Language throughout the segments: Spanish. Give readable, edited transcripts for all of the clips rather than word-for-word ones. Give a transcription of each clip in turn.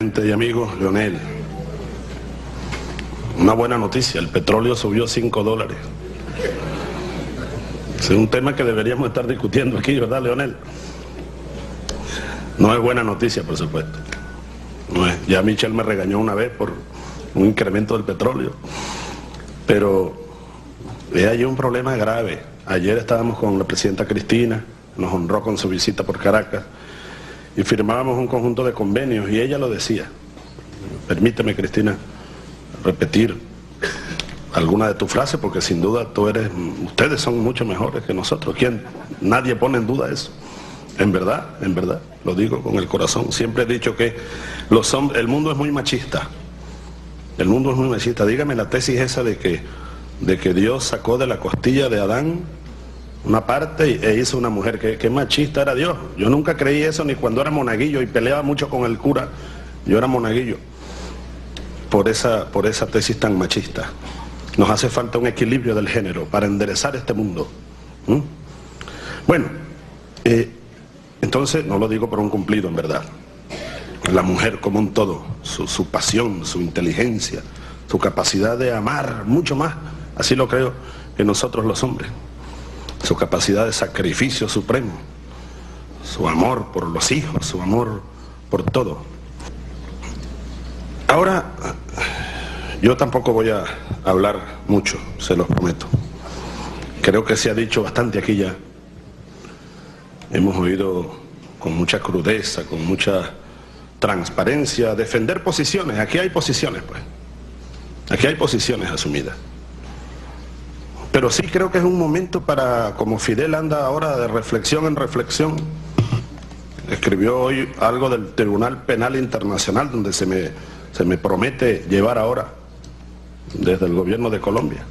presidente y amigo Leonel. Una buena noticia, el petróleo subió $5. Es un tema que deberíamos estar discutiendo aquí, ¿verdad, Leonel? No es buena noticia, por supuesto. No es. Ya Michel me regañó una vez por un incremento del petróleo. Pero hay un problema grave. Ayer estábamos con la presidenta Cristina, nos honró con su visita por Caracas, y firmábamos un conjunto de convenios, y ella lo decía. Permíteme, Cristina, repetir alguna de tus frases, porque sin duda ustedes son mucho mejores que nosotros. Nadie pone en duda eso. En verdad, lo digo con el corazón. Siempre he dicho que el mundo es muy machista. El mundo es muy machista. Dígame la tesis esa de que Dios sacó de la costilla de Adán una parte e hizo una mujer. ¿Qué machista era Dios? Yo nunca creí eso, ni cuando era monaguillo y peleaba mucho con el cura. Yo era monaguillo por esa tesis tan machista. Nos hace falta un equilibrio del género para enderezar este mundo. Bueno, entonces no lo digo por un cumplido, en verdad. La mujer como un todo, su pasión, su inteligencia, su capacidad de amar mucho más, así lo creo, que nosotros los hombres. Su capacidad de sacrificio supremo, su amor por los hijos, su amor por todo. Ahora, yo tampoco voy a hablar mucho, se los prometo. Creo que se ha dicho bastante aquí ya. Hemos oído con mucha crudeza, con mucha transparencia, defender posiciones. Aquí hay posiciones, pues. Aquí hay posiciones asumidas. Pero sí creo que es un momento para, como Fidel anda ahora de reflexión en reflexión, escribió hoy algo del Tribunal Penal Internacional, donde se me promete llevar ahora, desde el gobierno de Colombia.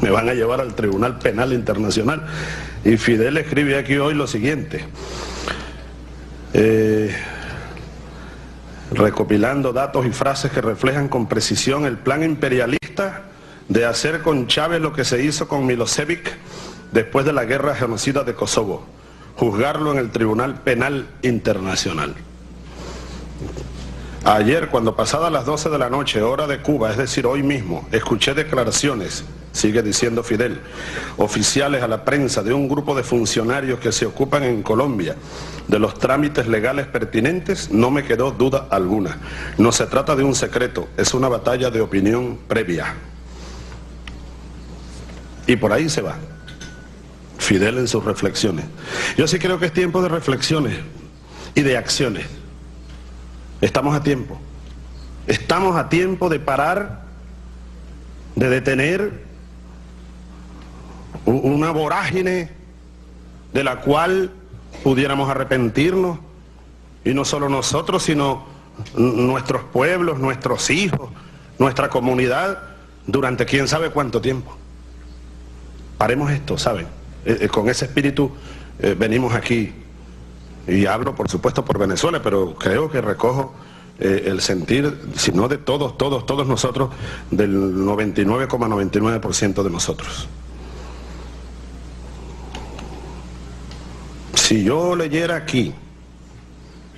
Me van a llevar al Tribunal Penal Internacional. Y Fidel escribe aquí hoy lo siguiente, recopilando datos y frases que reflejan con precisión el plan imperialista de hacer con Chávez lo que se hizo con Milosevic después de la guerra genocida de Kosovo, juzgarlo en el Tribunal Penal Internacional. Ayer, cuando pasadas las 12 de la noche, hora de Cuba, es decir, hoy mismo, escuché declaraciones, sigue diciendo Fidel, oficiales a la prensa de un grupo de funcionarios que se ocupan en Colombia de los trámites legales pertinentes. No me quedó duda alguna. No se trata de un secreto, es una batalla de opinión previa. Y por ahí se va Fidel en sus reflexiones. Yo sí creo que es tiempo de reflexiones y de acciones. Estamos a tiempo. Estamos a tiempo de parar, de detener una vorágine de la cual pudiéramos arrepentirnos, y no solo nosotros, sino nuestros pueblos, nuestros hijos, nuestra comunidad, durante quién sabe cuánto tiempo. Paremos esto, ¿saben? Con ese espíritu venimos aquí. Y hablo, por supuesto, por Venezuela, pero creo que recojo el sentir, si no de todos nosotros, del 99,99% de nosotros. Si yo leyera aquí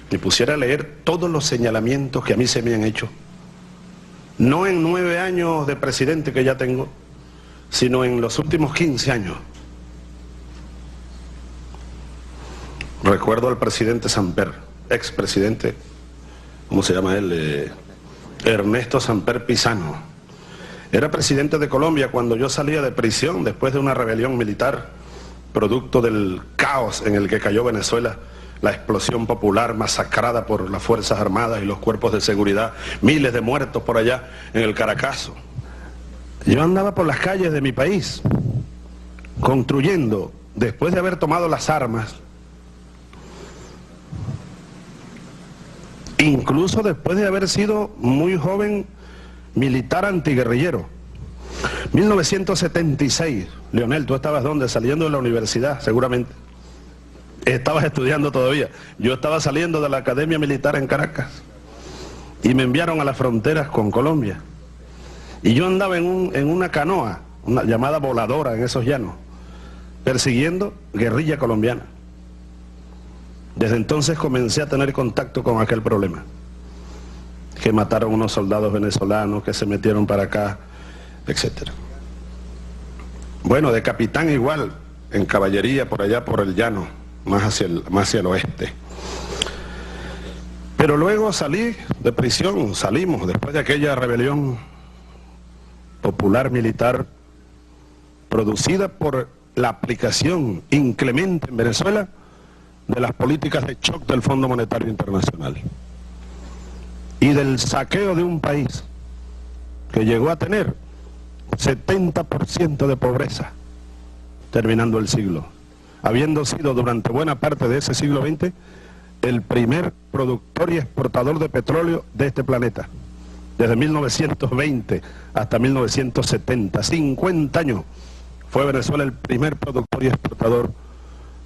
y pusiera a leer todos los señalamientos que a mí se me han hecho, no en 9 años de presidente que ya tengo, sino en los últimos 15 años, recuerdo al presidente Samper, expresidente, ¿cómo se llama él? Ernesto Samper Pizano. Era presidente de Colombia cuando yo salía de prisión después de una rebelión militar, producto del caos en el que cayó Venezuela, la explosión popular masacrada por las Fuerzas Armadas y los cuerpos de seguridad, miles de muertos por allá en el Caracazo. Yo andaba por las calles de mi país, construyendo, después de haber tomado las armas, incluso después de haber sido muy joven militar antiguerrillero. 1976, Leonel, ¿tú estabas dónde? Saliendo de la universidad, seguramente. Estabas estudiando todavía. Yo estaba saliendo de la Academia Militar en Caracas y me enviaron a las fronteras con Colombia. Y yo andaba en una canoa, una llamada voladora en esos llanos, persiguiendo guerrilla colombiana. Desde entonces comencé a tener contacto con aquel problema. que mataron unos soldados venezolanos, que se metieron para acá, etc. Bueno, de capitán igual, en caballería por allá por el llano, más hacia el oeste. Pero luego salí de prisión, salimos después de aquella rebelión popular militar producida por la aplicación inclemente en Venezuela de las políticas de shock del Fondo Monetario Internacional y del saqueo de un país que llegó a tener 70% de pobreza terminando el siglo, habiendo sido durante buena parte de ese siglo XX el primer productor y exportador de petróleo de este planeta. Desde 1920 hasta 1970, 50 años, fue Venezuela el primer productor y exportador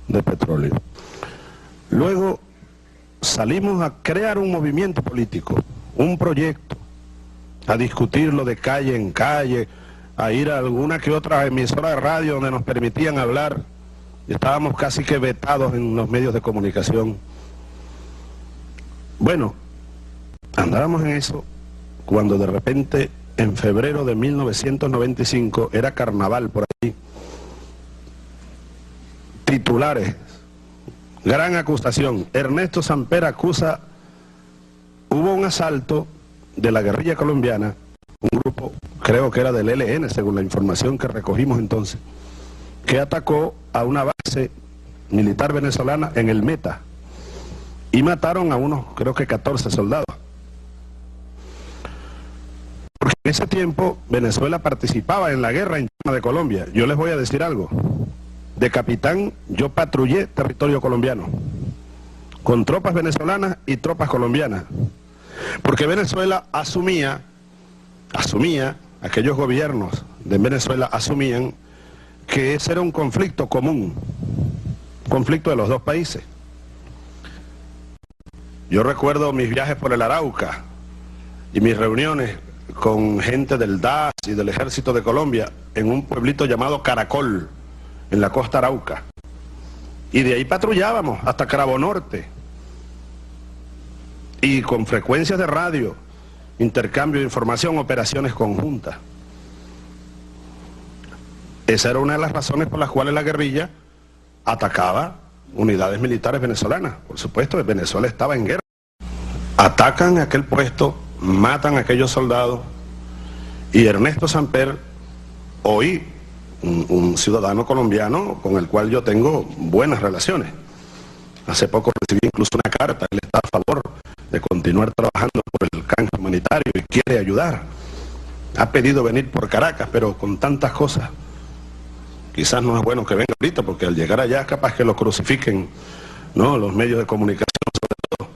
de petróleo. Luego salimos a crear un movimiento político, un proyecto, a discutirlo de calle en calle, a ir a alguna que otra emisora de radio donde nos permitían hablar. Estábamos casi que vetados en los medios de comunicación. Bueno, andábamos en eso cuando de repente en febrero de 1995 era carnaval por ahí. Titulares, gran acusación, Ernesto Samper acusa, hubo un asalto de la guerrilla colombiana, un grupo, creo que era del ELN, según la información que recogimos entonces, que atacó a una base militar venezolana en el Meta y mataron a unos, creo que 14 soldados. Porque en ese tiempo Venezuela participaba en la guerra interna de Colombia. Yo les voy a decir algo. De capitán yo patrullé territorio colombiano, con tropas venezolanas y tropas colombianas. Porque Venezuela asumía, aquellos gobiernos de Venezuela asumían que ese era un conflicto común, conflicto de los dos países. Yo recuerdo mis viajes por el Arauca y mis reuniones con gente del DAS y del Ejército de Colombia en un pueblito llamado Caracol, en la costa Arauca. Y de ahí patrullábamos hasta Cravo Norte. Y con frecuencias de radio, intercambio de información, operaciones conjuntas. Esa era una de las razones por las cuales la guerrilla atacaba unidades militares venezolanas. Por supuesto, Venezuela estaba en guerra. Atacan aquel puesto, matan a aquellos soldados, y Ernesto Samper, hoy un ciudadano colombiano con el cual yo tengo buenas relaciones. Hace poco recibí incluso una carta, él está a favor de continuar trabajando por el canje humanitario y quiere ayudar. Ha pedido venir por Caracas, pero con tantas cosas, quizás no es bueno que venga ahorita, porque al llegar allá capaz que lo crucifiquen, ¿no?, los medios de comunicación sobre todo.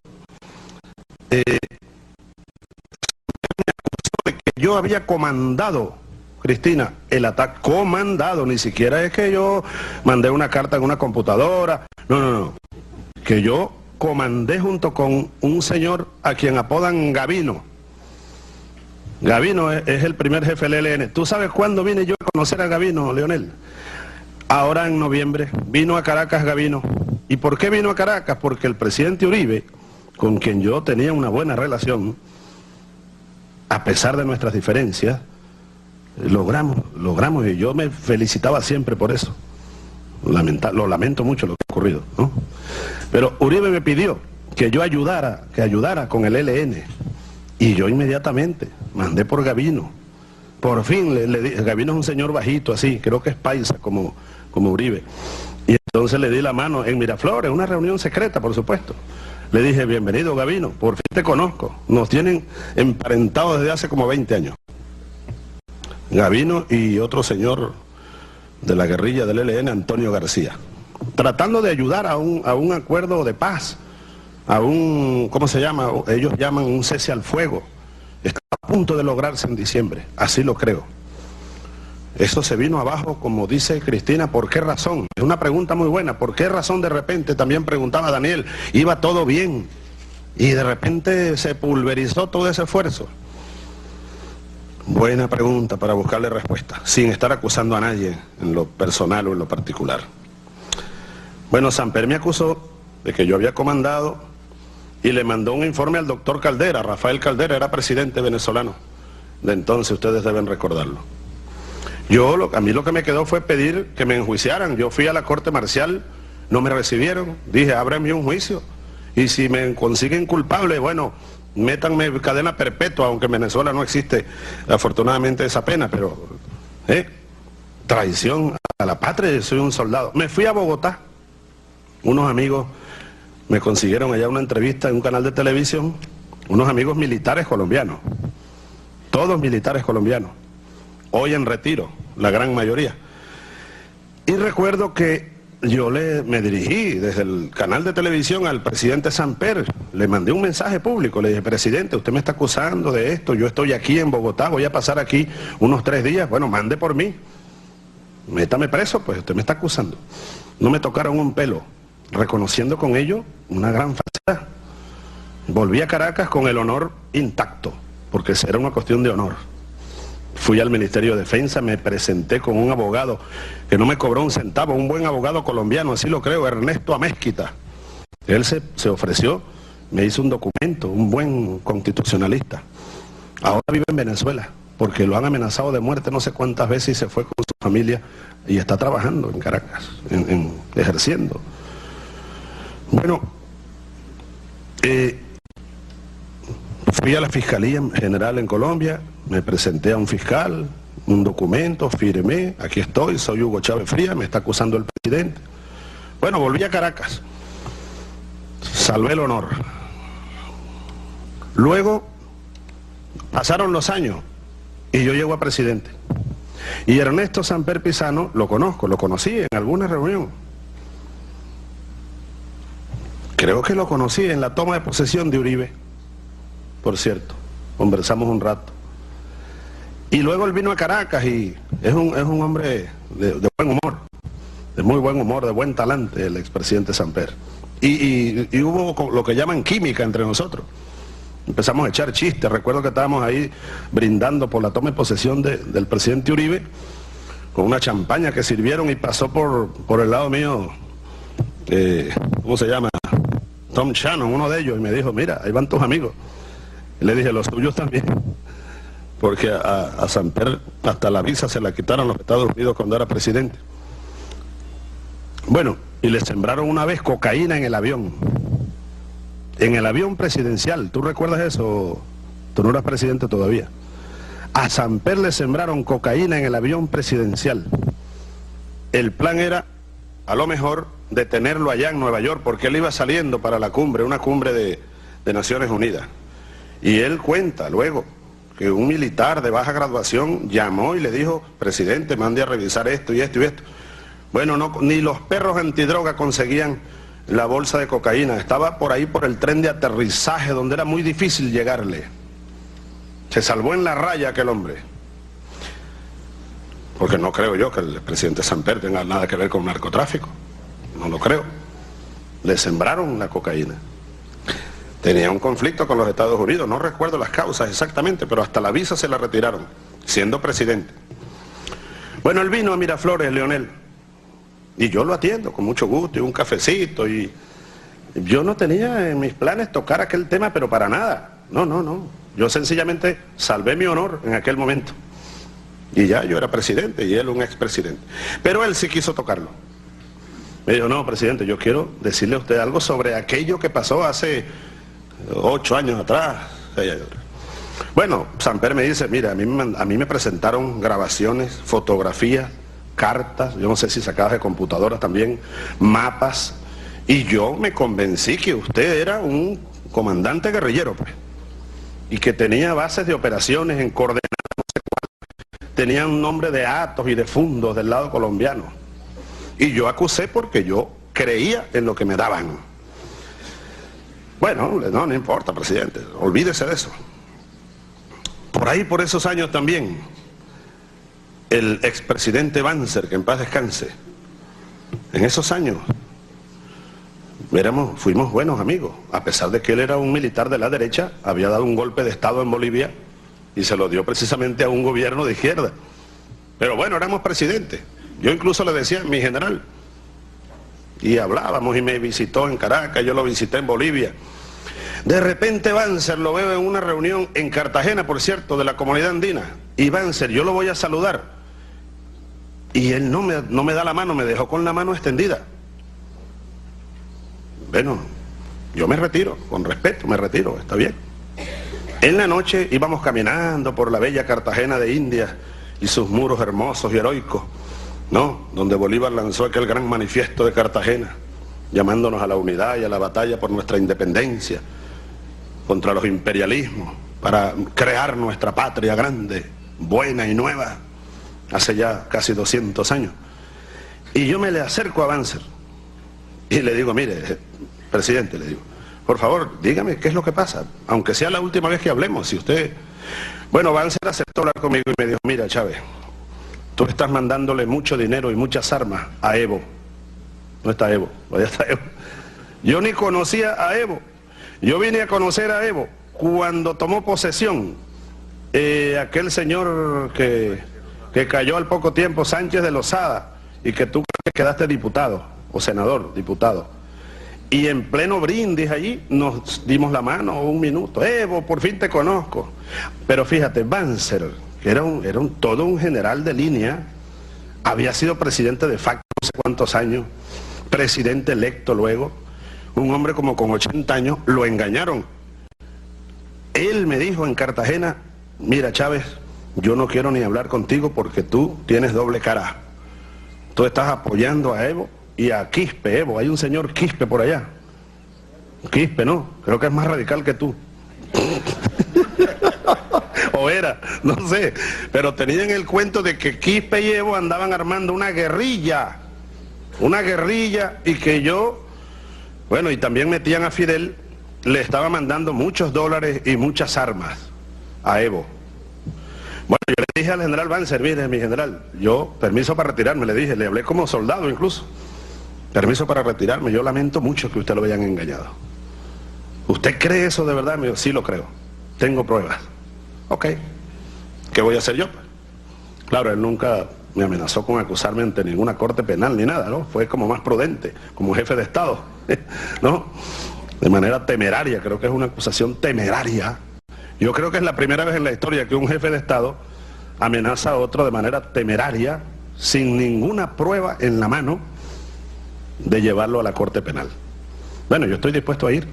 De que yo había comandado, Cristina, el ataque, comandado, ni siquiera es que yo mandé una carta en una computadora, no, que yo comandé junto con un señor a quien apodan Gavino. Gavino es el primer jefe del ELN. ¿Tú sabes cuándo vine yo a conocer a Gavino, Leonel? Ahora en noviembre, vino a Caracas Gavino. ¿Y por qué vino a Caracas? Porque el presidente Uribe, con quien yo tenía una buena relación, a pesar de nuestras diferencias, logramos, y yo me felicitaba siempre por eso. Lo lamento mucho lo que ha ocurrido, ¿no? Pero Uribe me pidió que yo ayudara con el ELN, y yo inmediatamente mandé por Gavino. Por fin, Gavino es un señor bajito así, creo que es paisa como Uribe. Y entonces le di la mano en Miraflores, una reunión secreta, por supuesto. Le dije, bienvenido Gavino, por fin te conozco. Nos tienen emparentados desde hace como 20 años. Gavino y otro señor de la guerrilla del ELN, Antonio García, tratando de ayudar a un acuerdo de paz, a un, ¿cómo se llama? Ellos llaman un cese al fuego. Está a punto de lograrse en diciembre, así lo creo. Eso se vino abajo, como dice Cristina, ¿por qué razón? Es una pregunta muy buena. ¿Por qué razón de repente? También preguntaba Daniel, iba todo bien y de repente se pulverizó todo ese esfuerzo. Buena pregunta para buscarle respuesta, sin estar acusando a nadie en lo personal o en lo particular. Bueno, Samper me acusó de que yo había comandado y le mandó un informe al doctor Caldera. Rafael Caldera era presidente venezolano de entonces, ustedes deben recordarlo. A mí lo que me quedó fue pedir que me enjuiciaran. Yo fui a la corte marcial, no me recibieron, dije, ábranme un juicio, y si me consiguen culpable, bueno, métanme cadena perpetua, aunque en Venezuela no existe afortunadamente esa pena, pero traición a la patria, yo soy un soldado. Me fui a Bogotá, unos amigos me consiguieron allá una entrevista en un canal de televisión, unos amigos militares colombianos, todos militares colombianos, hoy en retiro, la gran mayoría. Y recuerdo que yo me dirigí desde el canal de televisión al presidente Samper, le mandé un mensaje público, le dije, presidente, usted me está acusando de esto, yo estoy aquí en Bogotá, voy a pasar aquí unos 3 días, bueno, mande por mí, métame preso, pues usted me está acusando. No me tocaron un pelo, reconociendo con ello una gran falsedad. Volví a Caracas con el honor intacto, porque era una cuestión de honor. Fui al Ministerio de Defensa, me presenté con un abogado que no me cobró un centavo, un buen abogado colombiano, así lo creo, Ernesto Amézquita. Él se ofreció, me hizo un documento, un buen constitucionalista. Ahora vive en Venezuela, porque lo han amenazado de muerte no sé cuántas veces y se fue con su familia y está trabajando en Caracas, ejerciendo. Bueno, fui a la Fiscalía General en Colombia, me presenté a un fiscal, un documento, firmé, aquí estoy, soy Hugo Chávez Frías, me está acusando el presidente. Bueno, volví a Caracas, salvé el honor. Luego pasaron los años y yo llego a presidente. Y Ernesto Samper Pizano lo conocí en alguna reunión. Creo que lo conocí en la toma de posesión de Uribe, por cierto, conversamos un rato. Y luego él vino a Caracas y es un hombre de buen humor, de muy buen humor, de buen talante, el expresidente Samper. Y hubo lo que llaman química entre nosotros. Empezamos a echar chistes, recuerdo que estábamos ahí brindando por la toma de posesión del presidente Uribe, con una champaña que sirvieron y pasó por el lado mío, ¿cómo se llama? Tom Shannon, uno de ellos, y me dijo, mira, ahí van tus amigos. Y le dije, los tuyos también, porque a Samper hasta la visa se la quitaron los Estados Unidos cuando era presidente. Bueno, y le sembraron una vez cocaína en el avión presidencial. ¿Tú recuerdas eso? Tú no eras presidente todavía. A Samper le sembraron cocaína en el avión presidencial. El plan era, a lo mejor, detenerlo allá en Nueva York, porque él iba saliendo para la cumbre, una cumbre de Naciones Unidas. Y él cuenta luego que un militar de baja graduación llamó y le dijo, presidente, mande a revisar esto y esto y esto. Bueno, no, ni los perros antidroga conseguían la bolsa de cocaína. Estaba por ahí por el tren de aterrizaje, donde era muy difícil llegarle. Se salvó en la raya aquel hombre. Porque no creo yo que el presidente Samper tenga nada que ver con narcotráfico. No lo creo. Le sembraron la cocaína. Tenía un conflicto con los Estados Unidos, no recuerdo las causas exactamente, pero hasta la visa se la retiraron, siendo presidente. Bueno, él vino a Miraflores, Leonel, y yo lo atiendo con mucho gusto, y un cafecito, y yo no tenía en mis planes tocar aquel tema, pero para nada. No. Yo sencillamente salvé mi honor en aquel momento. Y ya yo era presidente, y él un expresidente. Pero él sí quiso tocarlo. Me dijo, no, presidente, yo quiero decirle a usted algo sobre aquello que pasó hace 8 años atrás. Bueno, Samper me dice, mira, a mí me presentaron grabaciones, fotografías, cartas, yo no sé si sacadas de computadora también, mapas, y yo me convencí que usted era un comandante guerrillero, pues, y que tenía bases de operaciones en coordenadas, no sé cuál, tenía un nombre de Atos y de Fundos del lado colombiano, y yo acusé porque yo creía en lo que me daban. Bueno, no importa, presidente, olvídese de eso. Por ahí, por esos años también, el expresidente Banzer, que en paz descanse, en esos años fuimos buenos amigos, a pesar de que él era un militar de la derecha, había dado un golpe de Estado en Bolivia y se lo dio precisamente a un gobierno de izquierda. Pero bueno, éramos presidentes. Yo incluso le decía, mi general, y hablábamos y me visitó en Caracas, yo lo visité en Bolivia. De repente Banzer lo veo en una reunión en Cartagena, por cierto, de la comunidad andina. Y Banzer, yo lo voy a saludar. Y él no me da la mano, me dejó con la mano extendida. Bueno, yo me retiro, con respeto me retiro, está bien. En la noche íbamos caminando por la bella Cartagena de Indias y sus muros hermosos y heroicos, ¿no? Donde Bolívar lanzó aquel gran manifiesto de Cartagena, llamándonos a la unidad y a la batalla por nuestra independencia, contra los imperialismos, para crear nuestra patria grande, buena y nueva, hace ya casi 200 años. Y yo me le acerco a Banzer y le digo, mire, presidente, le digo, por favor, dígame qué es lo que pasa, aunque sea la última vez que hablemos, si usted... Bueno, Banzer aceptó hablar conmigo y me dijo, mira, Chávez, tú estás mandándole mucho dinero y muchas armas a Evo. No está Evo, ya está Evo. Yo ni conocía a Evo. Yo vine a conocer a Evo cuando tomó posesión aquel señor que cayó al poco tiempo, Sánchez de Lozada, y que tú quedaste diputado, o senador, diputado. Y en pleno brindis allí nos dimos la mano un minuto. Evo, por fin te conozco. Pero fíjate, Banzer, que era todo un general de línea, había sido presidente de facto no sé cuántos años, presidente electo luego, un hombre como con 80 años, lo engañaron. Él me dijo en Cartagena, mira Chávez, yo no quiero ni hablar contigo porque tú tienes doble cara. Tú estás apoyando a Evo y a Quispe, Evo, hay un señor Quispe por allá. Quispe, no, creo que es más radical que tú. O era, no sé, pero tenían el cuento de que Quispe y Evo andaban armando una guerrilla y que yo, bueno, y también metían a Fidel, le estaba mandando muchos dólares y muchas armas a Evo. Bueno, yo le dije al general Banzer, mire, mi general, yo, permiso para retirarme, le dije, le hablé como soldado incluso, permiso para retirarme, yo lamento mucho que usted lo hayan engañado. ¿Usted cree eso de verdad? Me dijo, sí lo creo, tengo pruebas. Ok, ¿qué voy a hacer yo? Claro, él nunca me amenazó con acusarme ante ninguna corte penal ni nada, ¿no? Fue como más prudente, como jefe de Estado, ¿no? De manera temeraria, creo que es una acusación temeraria. Yo creo que es la primera vez en la historia que un jefe de Estado amenaza a otro de manera temeraria, sin ninguna prueba en la mano, de llevarlo a la corte penal. Bueno, yo estoy dispuesto a ir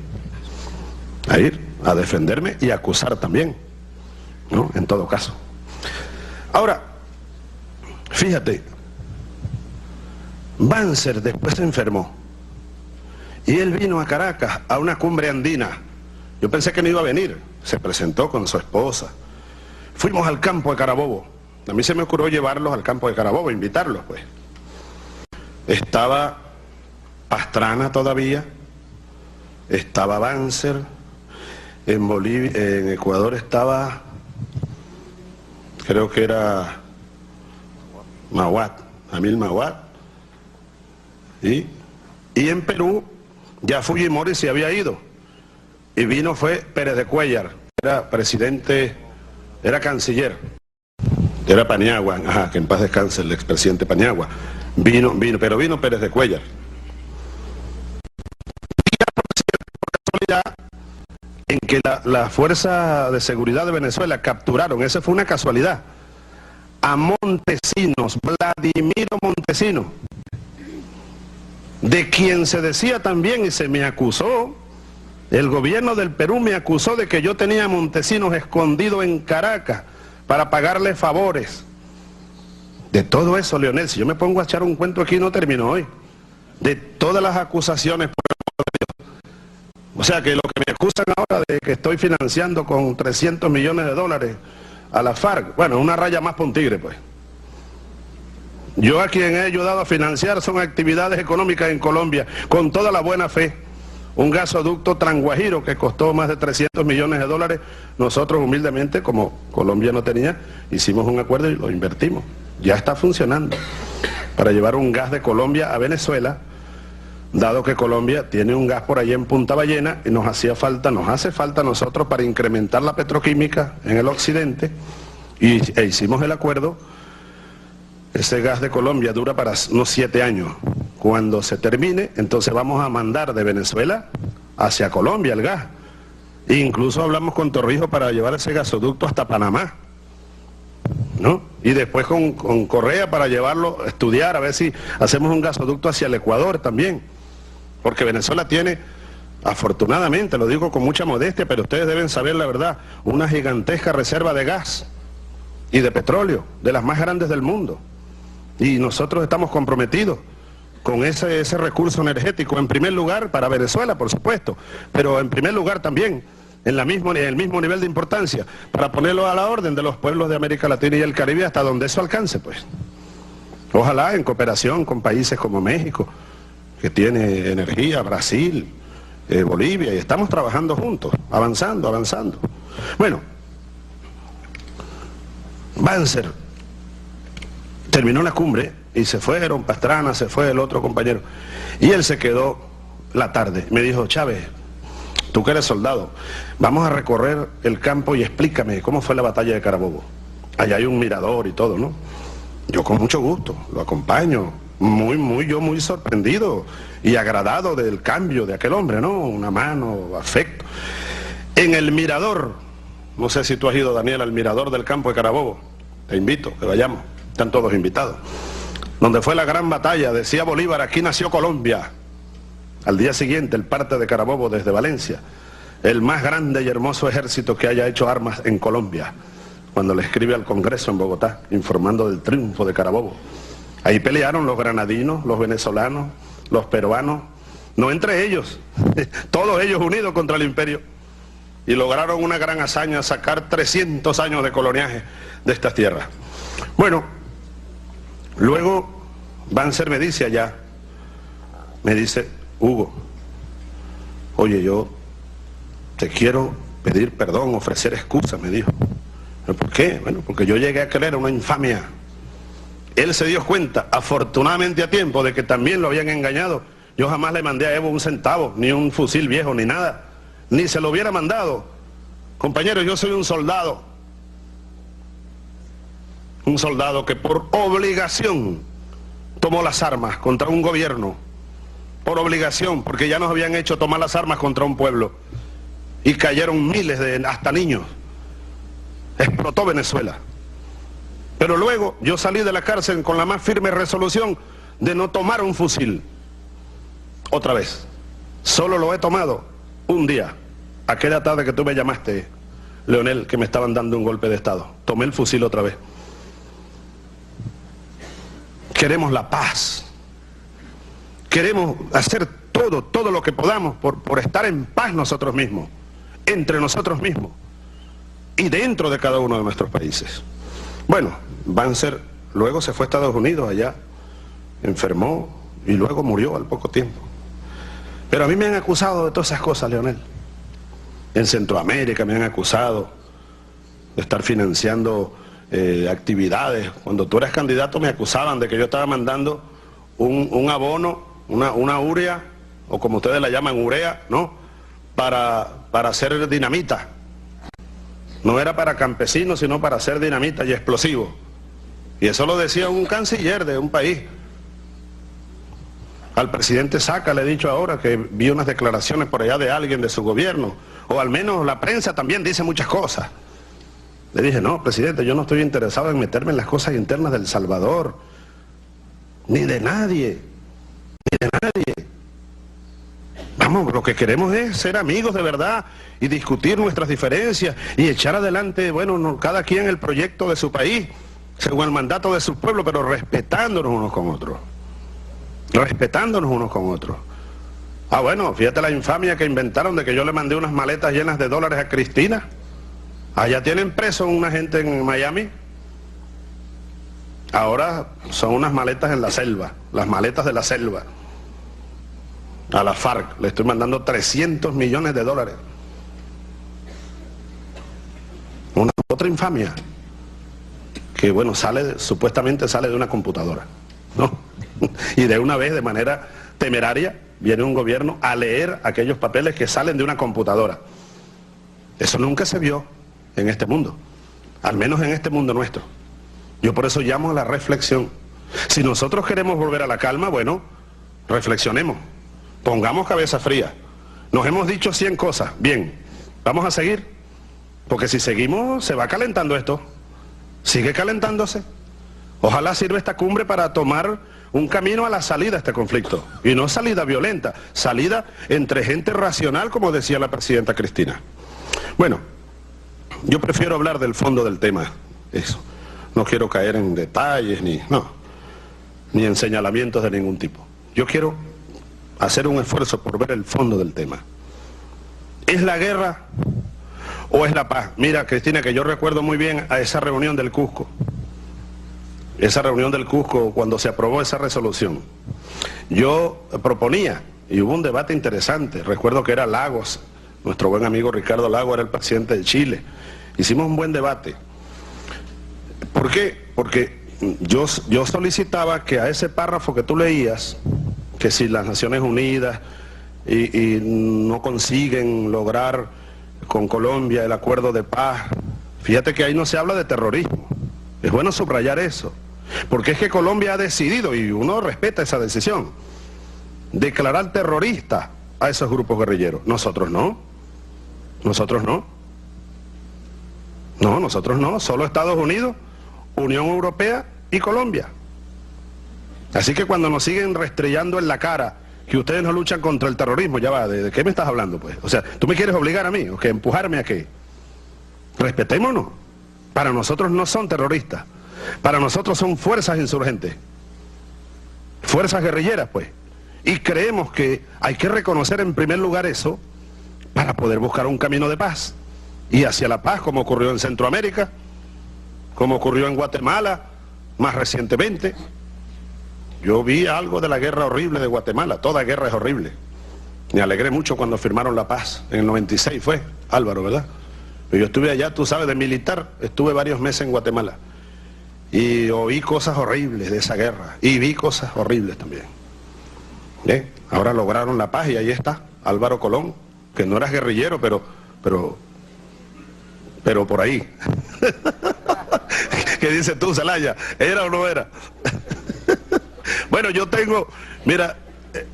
a defenderme y a acusar también, ¿no? En todo caso. Ahora, fíjate, Banzer después se enfermó y él vino a Caracas a una cumbre andina. Yo pensé que no iba a venir, se presentó con su esposa. Fuimos al campo de Carabobo. A mí se me ocurrió llevarlos al campo de Carabobo, invitarlos pues. Estaba Pastrana todavía, estaba Banzer, en Bolivia, en Ecuador estaba, creo que era Mahuat, Amil Mahuat, y en Perú ya Fujimori se había ido, y vino fue Pérez de Cuéllar, era presidente, era canciller, era Paniagua, ajá, que en paz descanse el expresidente Paniagua, pero vino Pérez de Cuéllar. En que la Fuerza de Seguridad de Venezuela capturaron, esa fue una casualidad, a Montesinos, Vladimiro Montesinos, de quien se decía también y se me acusó, el gobierno del Perú me acusó de que yo tenía a Montesinos escondido en Caracas para pagarle favores. De todo eso, Leonel, si yo me pongo a echar un cuento aquí no termino hoy, de todas las acusaciones por el poder de Dios. O sea que lo que me acusan ahora de que estoy financiando con 300 millones de dólares a la FARC, bueno, una raya más para un tigre pues. Yo a quien he ayudado a financiar son actividades económicas en Colombia, con toda la buena fe. Un gasoducto Tranguajiro que costó más de 300 millones de dólares, nosotros humildemente, como Colombia no tenía, hicimos un acuerdo y lo invertimos. Ya está funcionando para llevar un gas de Colombia a Venezuela, dado que Colombia tiene un gas por allá en Punta Ballena y nos hace falta a nosotros para incrementar la petroquímica en el occidente, e hicimos el acuerdo. Ese gas de Colombia dura para unos 7 años. Cuando se termine, entonces vamos a mandar de Venezuela hacia Colombia el gas. Incluso hablamos con Torrijos para llevar ese gasoducto hasta Panamá, ¿no? Y después con Correa para llevarlo a estudiar, a ver si hacemos un gasoducto hacia el Ecuador también. Porque Venezuela tiene, afortunadamente, lo digo con mucha modestia, pero ustedes deben saber la verdad, una gigantesca reserva de gas y de petróleo, de las más grandes del mundo. Y nosotros estamos comprometidos con ese recurso energético, en primer lugar para Venezuela, por supuesto, pero en primer lugar también en el mismo nivel de importancia, para ponerlo a la orden de los pueblos de América Latina y el Caribe hasta donde eso alcance, pues. Ojalá en cooperación con países como México, que tiene energía, Brasil, Bolivia, y estamos trabajando juntos, avanzando. Bueno, Banzer terminó la cumbre y se fueron, Pastrana, se fue el otro compañero, y él se quedó la tarde. Me dijo, Chávez, tú que eres soldado, vamos a recorrer el campo y explícame cómo fue la batalla de Carabobo. Allá hay un mirador y todo, ¿no? Yo con mucho gusto lo acompaño, muy sorprendido y agradado del cambio de aquel hombre, ¿no? Una mano, afecto. En el mirador, no sé si tú has ido, Daniel, al mirador del campo de Carabobo, te invito, que vayamos, están todos invitados. Donde fue la gran batalla, decía Bolívar, aquí nació Colombia. Al día siguiente, el parte de Carabobo desde Valencia, el más grande y hermoso ejército que haya hecho armas en Colombia, cuando le escribe al Congreso en Bogotá, informando del triunfo de Carabobo. Ahí pelearon los granadinos, los venezolanos, los peruanos, no entre ellos, todos ellos unidos contra el imperio, y lograron una gran hazaña, sacar 300 años de coloniaje de estas tierras. Bueno, luego Banzer me dice allá, me dice, Hugo, oye, yo te quiero pedir perdón, ofrecer excusas, me dijo. ¿Por qué? Bueno, porque yo llegué a creer una infamia. Él se dio cuenta, afortunadamente a tiempo, de que también lo habían engañado. Yo jamás le mandé a Evo un centavo, ni un fusil viejo, ni nada. Ni se lo hubiera mandado. Compañeros, yo soy un soldado. Un soldado que por obligación tomó las armas contra un gobierno. Por obligación, porque ya nos habían hecho tomar las armas contra un pueblo. Y cayeron miles de, hasta niños. Explotó Venezuela. Pero luego yo salí de la cárcel con la más firme resolución de no tomar un fusil. Otra vez. Solo lo he tomado un día. Aquella tarde que tú me llamaste, Leonel, que me estaban dando un golpe de estado. Tomé el fusil otra vez. Queremos la paz. Queremos hacer todo lo que podamos por estar en paz nosotros mismos, entre nosotros mismos y dentro de cada uno de nuestros países. Bueno, Banzer luego se fue a Estados Unidos, allá enfermó y luego murió al poco tiempo. Pero a mí me han acusado de todas esas cosas, Leonel. En Centroamérica me han acusado de estar financiando actividades. Cuando tú eras candidato me acusaban de que yo estaba mandando un abono, una urea, o como ustedes la llaman, urea, ¿no? Para hacer dinamita. No era para campesinos, sino para hacer dinamita y explosivos. Y eso lo decía un canciller de un país. Al presidente Saca le he dicho ahora que vi unas declaraciones por allá de alguien de su gobierno, o al menos la prensa también dice muchas cosas. Le dije, no, presidente, yo no estoy interesado en meterme en las cosas internas del Salvador, ni de nadie. Vamos, lo que queremos es ser amigos de verdad y discutir nuestras diferencias y echar adelante, bueno, cada quien el proyecto de su país, según el mandato de su pueblo, pero respetándonos unos con otros. Respetándonos unos con otros. Ah, bueno, fíjate la infamia que inventaron de que yo le mandé unas maletas llenas de dólares a Cristina. Allá tienen preso una gente en Miami. Ahora son unas maletas en la selva, las maletas de la selva. A la FARC le estoy mandando 300 millones de dólares. Otra infamia que, bueno, supuestamente sale de una computadora, ¿no? Y de una vez, de manera temeraria, viene un gobierno a leer aquellos papeles que salen de una computadora. Eso nunca se vio en este mundo, al menos en este mundo nuestro. Yo por eso llamo a la reflexión. Si nosotros queremos volver a la calma, bueno, reflexionemos, pongamos cabeza fría. Nos hemos dicho 100 cosas, bien, Vamos a seguir, porque si seguimos se va calentando esto, sigue calentándose. Ojalá sirva esta cumbre para tomar un camino a la salida de este conflicto, y no salida violenta, salida entre gente racional, como decía la presidenta Cristina. Bueno, yo prefiero hablar del fondo del tema, eso. No quiero caer en detalles, ni en señalamientos de ningún tipo. Yo quiero hacer un esfuerzo por ver el fondo del tema. ¿Es la guerra o es la paz? Mira, Cristina, que yo recuerdo muy bien a esa reunión del Cusco. Esa reunión del Cusco, cuando se aprobó esa resolución. Yo proponía, y hubo un debate interesante, recuerdo que era Lagos, nuestro buen amigo Ricardo Lagos era el presidente de Chile. Hicimos un buen debate. ¿Por qué? Porque yo solicitaba que a ese párrafo que tú leías, que si las Naciones Unidas y no consiguen lograr con Colombia el acuerdo de paz, fíjate que ahí no se habla de terrorismo. Es bueno subrayar eso, porque es que Colombia ha decidido, y uno respeta esa decisión, declarar terrorista a esos grupos guerrilleros. Nosotros no. Nosotros no. No, nosotros no. Solo Estados Unidos, Unión Europea y Colombia. Así que cuando nos siguen restrellando en la cara que ustedes no luchan contra el terrorismo, ya va, ¿de qué me estás hablando, pues? O sea, ¿tú me quieres obligar a mí? ¿O que empujarme a qué? Respetémonos. Para nosotros no son terroristas. Para nosotros son fuerzas insurgentes. Fuerzas guerrilleras, pues. Y creemos que hay que reconocer en primer lugar eso para poder buscar un camino de paz. Y hacia la paz, como ocurrió en Centroamérica, como ocurrió en Guatemala, más recientemente. Yo vi algo de la guerra horrible de Guatemala. Toda guerra es horrible. Me alegré mucho cuando firmaron la paz. En el 96 fue, Álvaro, ¿verdad? Yo estuve allá, tú sabes, de militar. Estuve varios meses en Guatemala. Y oí cosas horribles de esa guerra. Y vi cosas horribles también. Ahora lograron la paz y ahí está Álvaro Colón, que no era guerrillero, pero por ahí. ¿Qué dices tú, Zelaya? ¿Era o no era? Bueno, yo tengo, mira,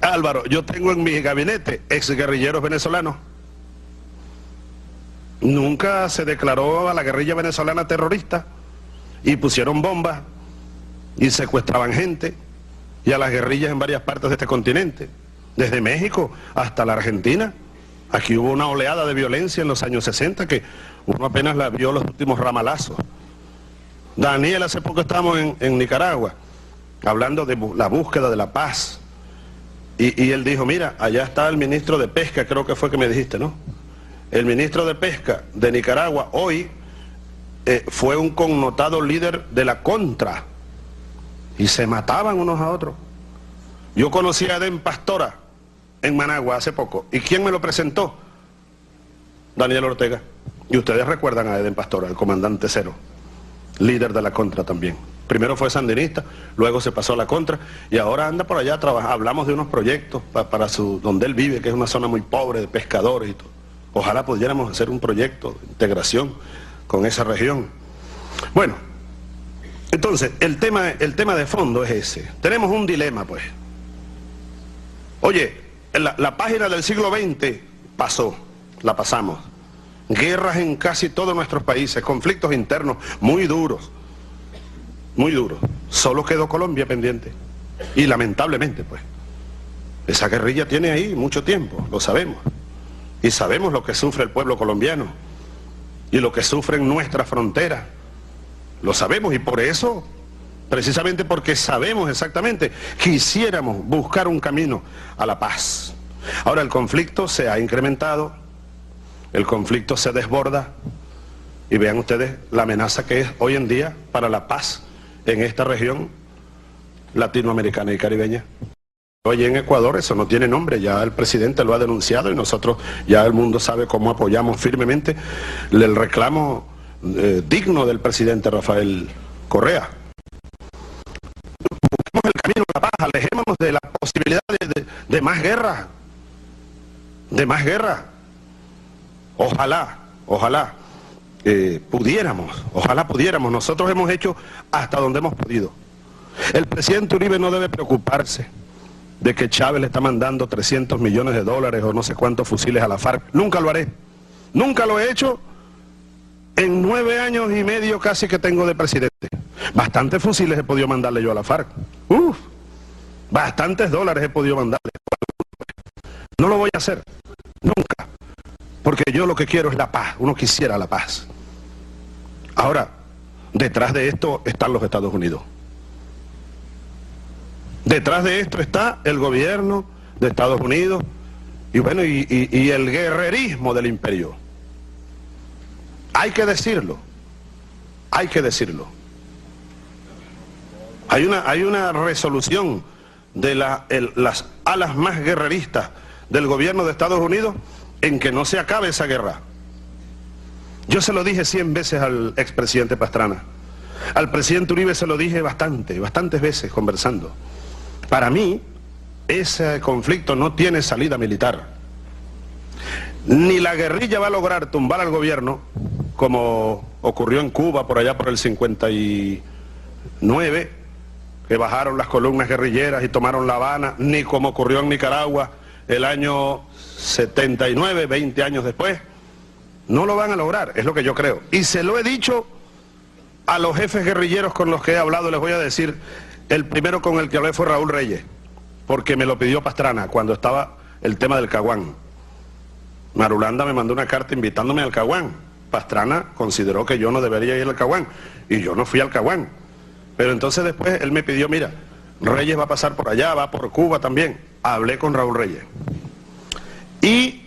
Álvaro, yo tengo en mi gabinete exguerrilleros venezolanos. Nunca se declaró a la guerrilla venezolana terrorista, y pusieron bombas y secuestraban gente, y a las guerrillas en varias partes de este continente, desde México hasta la Argentina. Aquí hubo una oleada de violencia en los años 60 que uno apenas la vio los últimos ramalazos. Daniel, hace poco estábamos en Nicaragua, hablando de la búsqueda de la paz, y él dijo, mira, allá está el ministro de Pesca, creo que fue que me dijiste, ¿no? El ministro de Pesca de Nicaragua hoy fue un connotado líder de la Contra, y se mataban unos a otros. Yo conocí a Edén Pastora en Managua hace poco, ¿y quién me lo presentó? Daniel Ortega. Y ustedes recuerdan a Edén Pastora, el comandante Cero, líder de la Contra también. Primero fue sandinista, luego se pasó a la Contra, y ahora anda por allá a trabajar. Hablamos de unos proyectos para donde él vive, que es una zona muy pobre de pescadores y todo. Ojalá pudiéramos hacer un proyecto de integración con esa región. Bueno, entonces, el tema de fondo es ese. Tenemos un dilema, pues. Oye, la página del siglo XX pasó, la pasamos. Guerras en casi todos nuestros países, conflictos internos muy duros. Muy duros. Solo quedó Colombia pendiente. Y lamentablemente, pues. Esa guerrilla tiene ahí mucho tiempo, lo sabemos. Y sabemos lo que sufre el pueblo colombiano. Y lo que sufre en nuestra frontera. Lo sabemos, y por eso, precisamente porque sabemos exactamente, quisiéramos buscar un camino a la paz. Ahora, el conflicto se ha incrementado, el conflicto se desborda, y vean ustedes la amenaza que es hoy en día para la paz en esta región latinoamericana y caribeña. Hoy en Ecuador eso no tiene nombre, ya el presidente lo ha denunciado, y nosotros, ya el mundo sabe cómo apoyamos firmemente el reclamo digno del presidente Rafael Correa. Busquemos el camino a la paz, alejémonos de la posibilidad de más guerra, Ojalá pudiéramos, nosotros hemos hecho hasta donde hemos podido. El presidente Uribe no debe preocuparse de que Chávez le está mandando $300 millones o no sé cuántos fusiles a la FARC. Nunca lo haré. Nunca lo he hecho en 9 años y medio casi que tengo de presidente. Bastantes fusiles he podido mandarle yo a la FARC. Bastantes dólares he podido mandarle. No lo voy a hacer, nunca. Porque yo lo que quiero es la paz. Uno quisiera la paz. Ahora, detrás de esto están los Estados Unidos. Detrás de esto está el gobierno de Estados Unidos y bueno, y el guerrerismo del imperio. Hay que decirlo. Hay que decirlo. Hay una resolución de las alas más guerreristas del gobierno de Estados Unidos en que no se acabe esa guerra. Yo se lo dije 100 veces al expresidente Pastrana. Al presidente Uribe se lo dije bastantes veces conversando. Para mí, ese conflicto no tiene salida militar. Ni la guerrilla va a lograr tumbar al gobierno, como ocurrió en Cuba por allá por el 59, que bajaron las columnas guerrilleras y tomaron La Habana, ni como ocurrió en Nicaragua el año 79, 20 años después. No lo van a lograr, es lo que yo creo. Y se lo he dicho a los jefes guerrilleros con los que he hablado, les voy a decir, el primero con el que hablé fue Raúl Reyes, porque me lo pidió Pastrana cuando estaba el tema del Caguán. Marulanda me mandó una carta invitándome al Caguán. Pastrana consideró que yo no debería ir al Caguán, y yo no fui al Caguán. Pero entonces después él me pidió, mira, Reyes va a pasar por allá, va por Cuba también. Hablé con Raúl Reyes. Y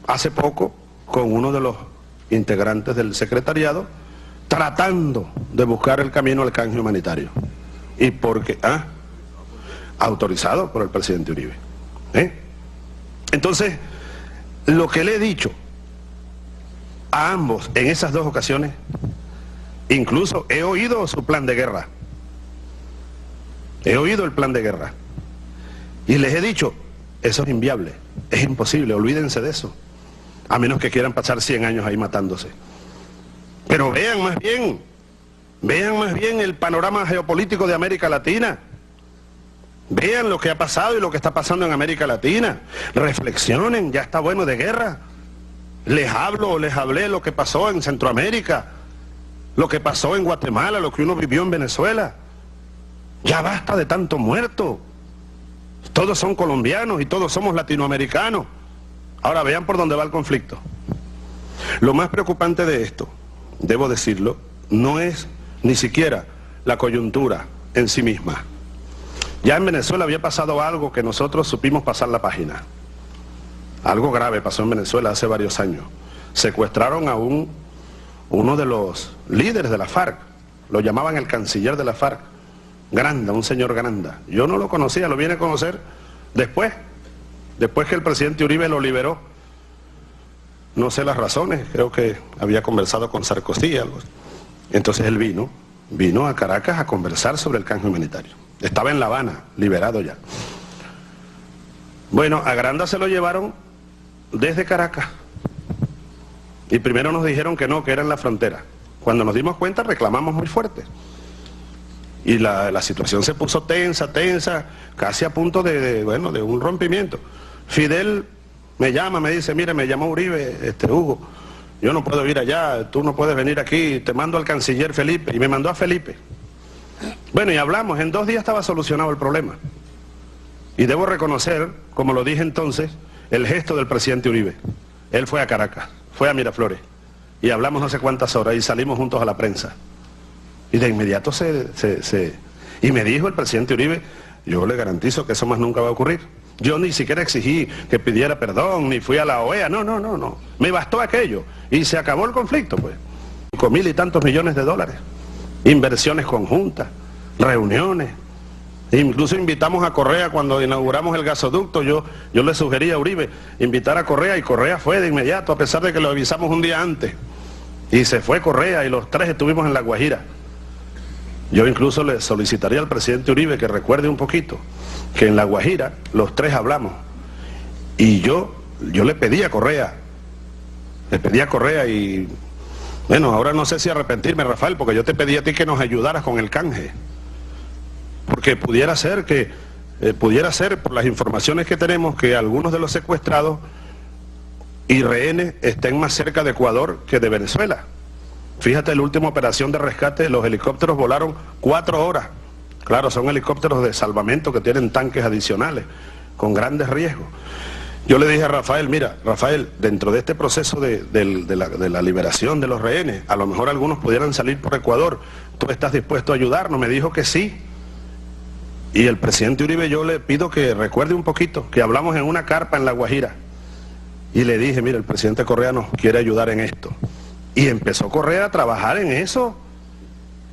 hace poco, con uno de los integrantes del secretariado, tratando de buscar el camino al canje humanitario. ¿Y por qué? Autorizado por el presidente Uribe. Entonces, lo que le he dicho a ambos en esas dos ocasiones, incluso he oído su plan de guerra. He oído el plan de guerra. Y les he dicho, eso es inviable, es imposible, olvídense de eso. A menos que quieran pasar 100 años ahí matándose. Pero vean más bien el panorama geopolítico de América Latina. Vean lo que ha pasado y lo que está pasando en América Latina. Reflexionen, ya está bueno de guerra. Les hablé lo que pasó en Centroamérica, lo que pasó en Guatemala, lo que uno vivió en Venezuela. Ya basta de tanto muerto. Todos son colombianos y todos somos latinoamericanos. Ahora vean por dónde va el conflicto. Lo más preocupante de esto, debo decirlo, no es ni siquiera la coyuntura en sí misma. Ya en Venezuela había pasado algo que nosotros supimos pasar la página. Algo grave pasó en Venezuela hace varios años. Secuestraron a uno de los líderes de la FARC. Lo llamaban el canciller de la FARC. Granda, un señor Granda. Yo no lo conocía, lo vine a conocer después que el presidente Uribe lo liberó. No sé las razones, creo que había conversado con Sarkozy, algo. Entonces él vino a Caracas a conversar sobre el canje humanitario. Estaba en La Habana, liberado ya. Bueno, a Granda se lo llevaron desde Caracas. Y primero nos dijeron que no, que era en la frontera. Cuando nos dimos cuenta reclamamos muy fuerte. Y la situación se puso tensa, casi a punto de un rompimiento. Fidel me llama, me dice, mire, me llamó Uribe, Hugo, yo no puedo ir allá, tú no puedes venir aquí, te mando al canciller Felipe. Y me mandó a Felipe. Bueno, y hablamos, en 2 días estaba solucionado el problema. Y debo reconocer, como lo dije entonces, el gesto del presidente Uribe. Él fue a Caracas, fue a Miraflores, y hablamos no sé cuántas horas, y salimos juntos a la prensa. Y de inmediato y me dijo el presidente Uribe, yo le garantizo que eso más nunca va a ocurrir. Yo ni siquiera exigí que pidiera perdón, ni fui a la OEA, no. Me bastó aquello, y se acabó el conflicto, pues. 5.000 y tantos millones de dólares. Inversiones conjuntas, reuniones. Incluso invitamos a Correa cuando inauguramos el gasoducto. Yo le sugerí a Uribe invitar a Correa, y Correa fue de inmediato, a pesar de que lo avisamos un día antes. Y se fue Correa, y los 3 estuvimos en La Guajira. Yo incluso le solicitaría al presidente Uribe que recuerde un poquito que en La Guajira los 3 hablamos. Y yo le pedí a Correa, y bueno, ahora no sé si arrepentirme, Rafael, porque yo te pedí a ti que nos ayudaras con el canje. Porque pudiera ser por las informaciones que tenemos, que algunos de los secuestrados y rehenes estén más cerca de Ecuador que de Venezuela. Fíjate, la última operación de rescate, los helicópteros volaron 4 horas. Claro, son helicópteros de salvamento que tienen tanques adicionales, con grandes riesgos. Yo le dije a Rafael, mira, Rafael, dentro de este proceso de la liberación de los rehenes, a lo mejor algunos pudieran salir por Ecuador, ¿tú estás dispuesto a ayudarnos? Me dijo que sí. Y el presidente Uribe, yo le pido que recuerde un poquito, que hablamos en una carpa en La Guajira, y le dije, mira, el presidente Correa nos quiere ayudar en esto. Y empezó Correa a trabajar en eso,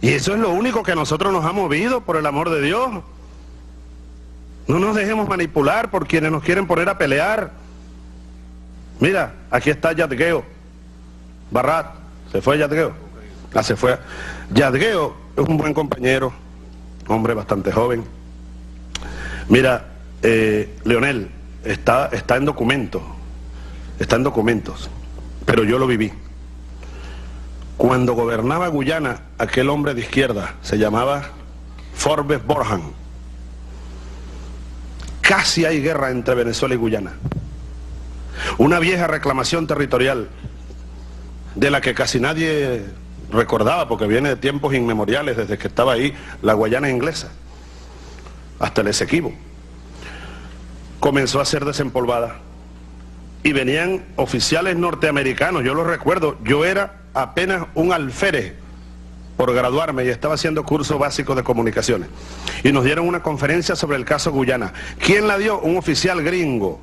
y eso es lo único que a nosotros nos ha movido, por el amor de Dios. No nos dejemos manipular por quienes nos quieren poner a pelear. Mira, aquí está Yadgueo Barrat. ¿Se fue Yadgueo? Ah, se fue. Yadgueo es un buen compañero, hombre bastante joven. Mira, Leonel, está en documentos, pero yo lo viví. Cuando gobernaba Guyana, aquel hombre de izquierda se llamaba Forbes Borhan. Casi hay guerra entre Venezuela y Guyana. Una vieja reclamación territorial de la que casi nadie recordaba, porque viene de tiempos inmemoriales, desde que estaba ahí la Guayana inglesa, hasta el Esequibo. Comenzó a ser desempolvada. Y venían oficiales norteamericanos, yo lo recuerdo, yo era apenas un alférez por graduarme y estaba haciendo curso básico de comunicaciones. Y nos dieron una conferencia sobre el caso Guyana. ¿Quién la dio? Un oficial gringo.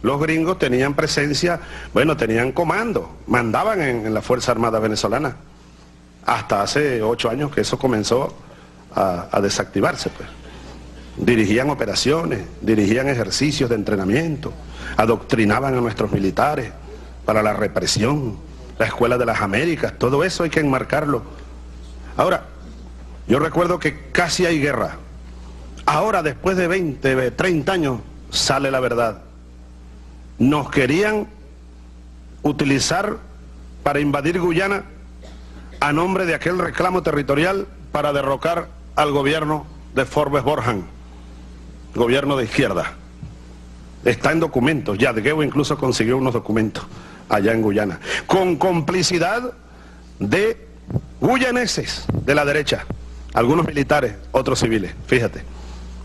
Los gringos tenían presencia, bueno, tenían comando, mandaban en la Fuerza Armada Venezolana. Hasta hace 8 años que eso comenzó a desactivarse, pues. Dirigían operaciones, dirigían ejercicios de entrenamiento, adoctrinaban a nuestros militares para la represión, la Escuela de las Américas, todo eso hay que enmarcarlo. Ahora, yo recuerdo que casi hay guerra. Ahora, después de 20, 30 años, sale la verdad. Nos querían utilizar para invadir Guyana a nombre de aquel reclamo territorial para derrocar al gobierno de Forbes Borhan, gobierno de izquierda. Está en documentos, Yadgueo incluso consiguió unos documentos allá en Guyana, con complicidad de guyaneses de la derecha, algunos militares, otros civiles, fíjate,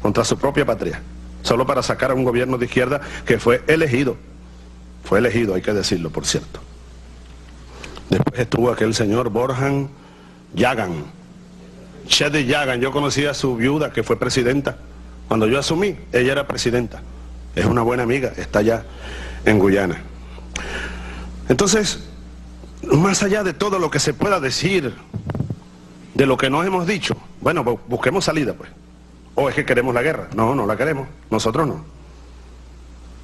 contra su propia patria, solo para sacar a un gobierno de izquierda que fue elegido, hay que decirlo, por cierto. Después estuvo aquel señor Borhan Yagan, Chedi Yagan, yo conocí a su viuda que fue presidenta, cuando yo asumí, ella era presidenta, es una buena amiga, está allá en Guyana. Entonces, más allá de todo lo que se pueda decir, de lo que nos hemos dicho, bueno, busquemos salida, pues. ¿O es que queremos la guerra? No, no la queremos, nosotros no.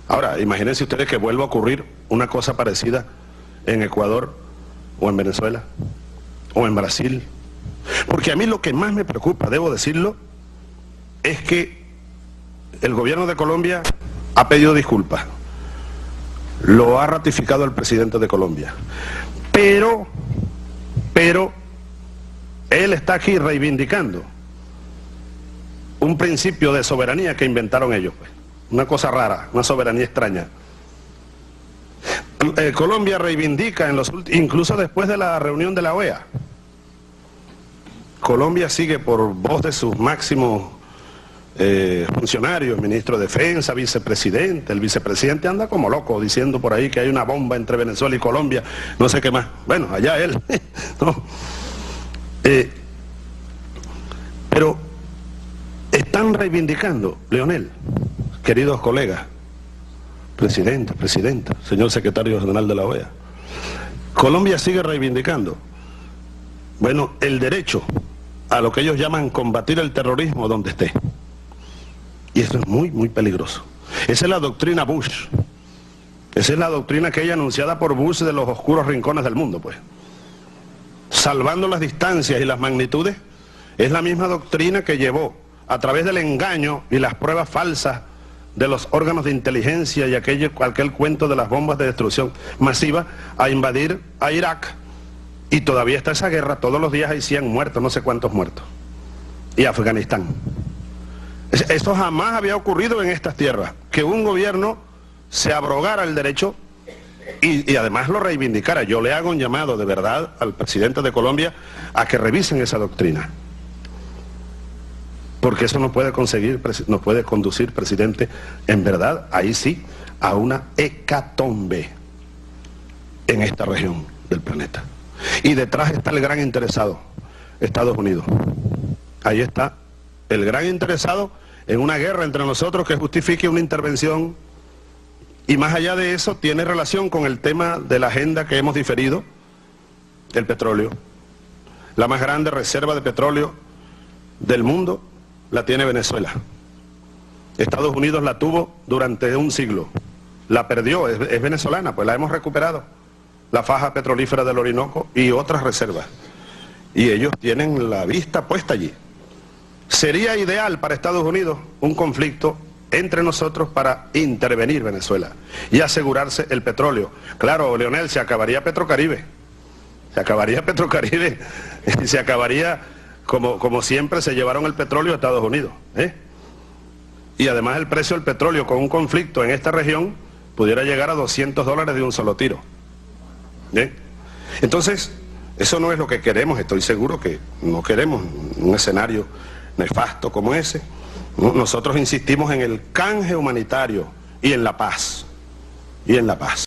Ahora, imagínense ustedes que vuelva a ocurrir una cosa parecida en Ecuador, o en Venezuela, o en Brasil. Porque a mí lo que más me preocupa, debo decirlo, es que el gobierno de Colombia ha pedido disculpas. Lo ha ratificado el presidente de Colombia. Pero, él está aquí reivindicando un principio de soberanía que inventaron ellos, pues. Una cosa rara, una soberanía extraña. Colombia reivindica, incluso después de la reunión de la OEA, Colombia sigue por voz de sus máximos funcionarios, ministro de Defensa, vicepresidente. El vicepresidente anda como loco diciendo por ahí que hay una bomba entre Venezuela y Colombia, no sé qué más. Bueno, allá él. ¿No? Pero están reivindicando, Leonel, queridos colegas, presidenta, señor secretario general de la OEA, Colombia sigue reivindicando, bueno, el derecho a lo que ellos llaman combatir el terrorismo donde esté. Y eso es muy, muy peligroso. Esa es la doctrina Bush. Esa es la doctrina aquella anunciada por Bush de los oscuros rincones del mundo, pues. Salvando las distancias y las magnitudes, es la misma doctrina que llevó, a través del engaño y las pruebas falsas de los órganos de inteligencia y aquel cuento de las bombas de destrucción masiva, a invadir a Irak. Y todavía está esa guerra, todos los días hay 100 muertos, no sé cuántos muertos. Y Afganistán. Esto jamás había ocurrido en estas tierras, que un gobierno se abrogara el derecho y además lo reivindicara. Yo le hago un llamado de verdad al presidente de Colombia a que revisen esa doctrina. Porque eso nos puede conducir, presidente, en verdad, ahí sí, a una hecatombe en esta región del planeta. Y detrás está el gran interesado, Estados Unidos. Ahí está el gran interesado en una guerra entre nosotros que justifique una intervención. Y más allá de eso, tiene relación con el tema de la agenda que hemos diferido, el petróleo. La más grande reserva de petróleo del mundo la tiene Venezuela. Estados Unidos la tuvo durante un siglo. La perdió, es venezolana, pues la hemos recuperado. La faja petrolífera del Orinoco y otras reservas. Y ellos tienen la vista puesta allí. Sería ideal para Estados Unidos un conflicto entre nosotros para intervenir Venezuela y asegurarse el petróleo. Claro, Leonel, se acabaría Petrocaribe. Se acabaría Petrocaribe y se acabaría, como siempre se llevaron el petróleo a Estados Unidos. Y además el precio del petróleo con un conflicto en esta región pudiera llegar a $200 de un solo tiro. Entonces, eso no es lo que queremos. Estoy seguro que no queremos un escenario nefasto como ese. Nosotros insistimos en el canje humanitario y en la paz.